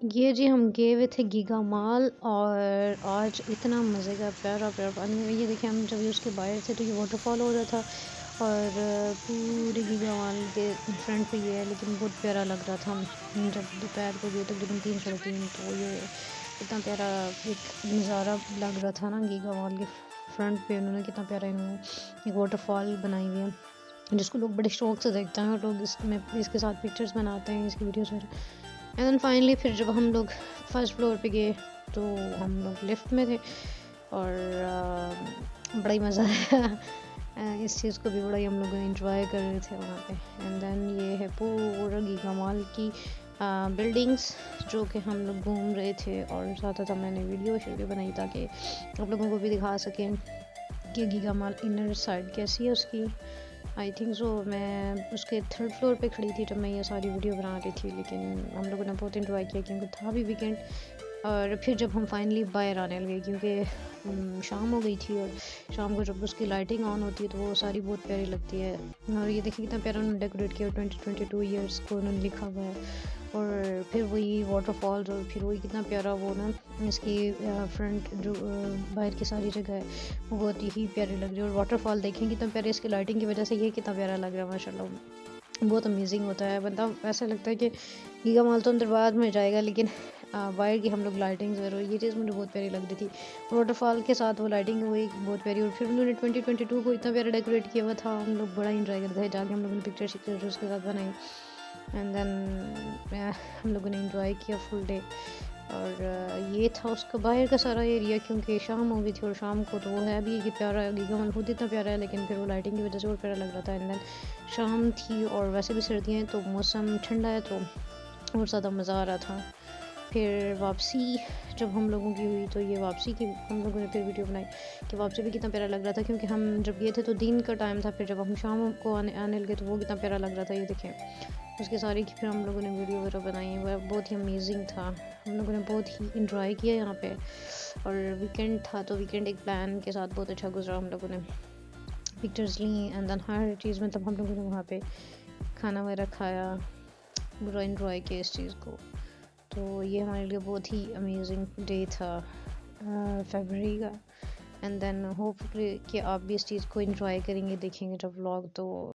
ये जी हम गए हुए थे गीगा मॉल और आज इतना मज़े का प्यारा प्यारा पानी है। ये देखिए हम जब उसके बाहर थे तो ये वाटरफॉल हो रहा था और पूरे गीगा मॉल के फ्रंट पे ये है, लेकिन बहुत प्यारा लग रहा था। हम जब दोपहर को गए तकरीबन 3 साढ़े 3, तो ये इतना प्यारा एक नज़ारा लग रहा था ना। गीगा मॉल के फ्रंट पे उन्होंने कितना प्यारा इन्होंने एक वाटरफॉल बनाई हुई है, जिसको लोग बड़े शौक से देखते हैं और लोग इसमें इसके साथ पिक्चर्स बनाते हैं, इसकी वीडियोस वगैरह। एंड देन फाइनली फिर जब हम लोग फर्स्ट फ्लोर पे गए तो हम लोग लिफ्ट में थे और बड़ा ही मज़ा आया। इस चीज़ को भी बड़ा ही हम लोग इंजॉय कर रहे थे वहाँ पे। एंड देन ये है पूरा गीगा मॉल की बिल्डिंग्स जो कि हम लोग घूम रहे थे, और साथ साथ मैंने वीडियो बनाई ताकि आप लोगों को भी दिखा सकें कि गीगा मॉल इनर साइड कैसी है उसकी। आई थिंक सो मैं उसके थर्ड फ्लोर पे खड़ी थी जब मैं ये सारी वीडियो बना रही थी, लेकिन हम लोगों ने बहुत इंजॉय किया क्योंकि था भी वीकेंड। और फिर जब हम फाइनली बाहर आने लगे क्योंकि शाम हो गई थी, और शाम को जब उसकी लाइटिंग ऑन होती है तो वो सारी बहुत प्यारी लगती है। और ये देखिए कितना प्यारा उन्होंने डेकोरेट किया, 2022 ईयर्स को उन्होंने लिखा हुआ है। और फिर वही वाटरफॉल्स और फिर वही कितना प्यारा वो ना इसकी फ्रंट जो बाहर की सारी जगह है वो बहुत ही प्यारी लग रही है। और वाटरफॉल देखें कितना प्यारा, इसकी लाइटिंग की वजह से ये कितना प्यारा लग रहा है माशाल्लाह। बहुत अमेजिंग होता है, बंदा ऐसा लगता है कि गीगा मॉल तो अंदर बाद में जाएगा, लेकिन बाहर की हम लोग लाइटिंग्स वगैरह ये चीज़ मुझे बहुत प्यारी लग रही थी। वाटरफॉल के साथ वो लाइटिंग हुई बहुत प्यारी, और फिर उन्होंने 2022 को इतना प्यारा डेकोरेट किया हुआ था। हम लोग बड़ा इंजॉय करते थे, जाके हम लोगों ने पिक्चर उसके साथ बनाई। एंड देन हम लोगों ने इंजॉय किया फुल डे। और ये था उसका बाहर का सारा एरिया, क्योंकि शाम हो गई थी और शाम को तो वो है भी कि प्यारा गीगा मॉल खुद इतना प्यारा है, लेकिन फिर वो लाइटिंग की वजह से और प्यारा लग रहा था। एंड देन शाम थी और वैसे भी सर्दियाँ हैं तो मौसम ठंडा है तो और ज़्यादा मज़ा आ रहा था। फिर वापसी जब हम लोगों की हुई तो ये वापसी की हम लोगों ने फिर वीडियो बनाई कि वापसी भी कितना प्यारा लग रहा था, क्योंकि हम जब गए थे तो दिन का टाइम था। फिर जब हम शाम को आने लगे तो वो कितना प्यारा लग रहा था। ये देखें उसकी सारी की फिर हम लोगों ने वीडियो वगैरह बनाई, वह बहुत ही अमेजिंग था। हम लोगों ने बहुत ही इंजॉय किया यहाँ पे, और वीकेंड था तो वीकेंड एक प्लान के साथ बहुत अच्छा गुजरा। हम लोगों ने पिक्चर्स ली एंड देन हर चीज़ मतलब हम लोगों ने वहाँ पे खाना वगैरह खाया, पूरा इंजॉय किया इस चीज़ को। तो ये हमारे लिए बहुत ही अमेजिंग डे था फरवरी का। एंड देन होप कि आप भी इस चीज़ को एंजॉय करेंगे, देखेंगे जब व्लॉग। तो